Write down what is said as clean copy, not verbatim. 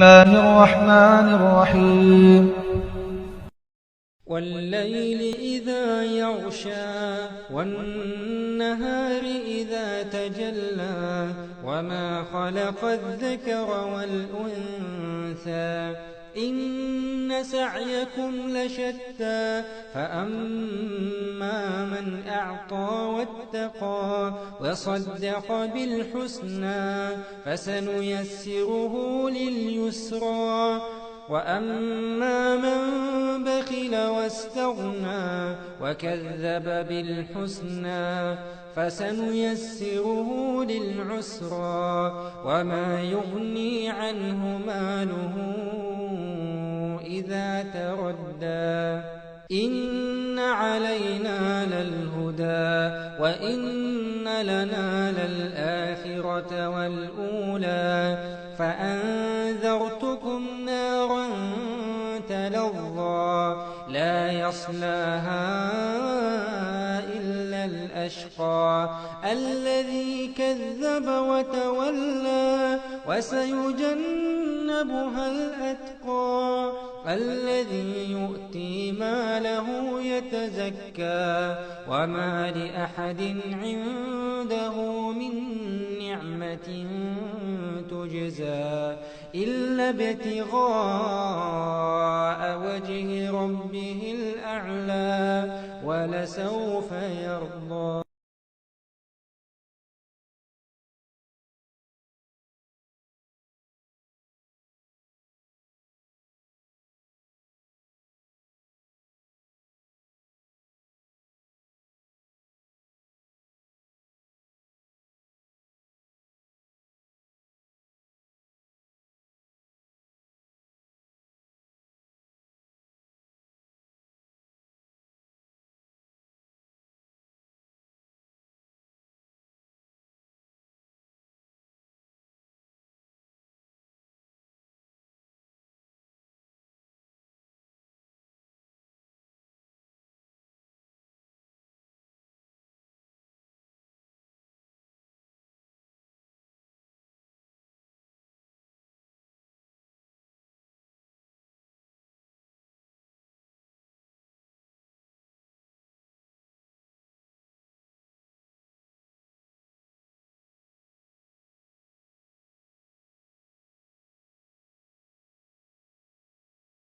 الله الرحمن الرحيم والليل إذا يغشى والنهار إذا تجلى وما خلق الذكر والأنثى إن سعيكم لشتى فأما من أعطى واتقى وصدق بالحسنى فسنيسره لليسرى وأما من بخل واستغنى وكذب بالحسنى فسنيسره للعسرى وما يغني عنه ماله إذا تردى إن علينا للهدى وإن لنا للآخرة والأولى فأنذرتكم نارا تلظى لا يصلاها إلا الأشقى الذي كذب وتولى وسيجنبها الأتقى الذي يؤتي ماله يتزكى وما لأحد عنده من نعمة تجزى إلا ابتغاء وجه ربه الأعلى ولسوف يرضى.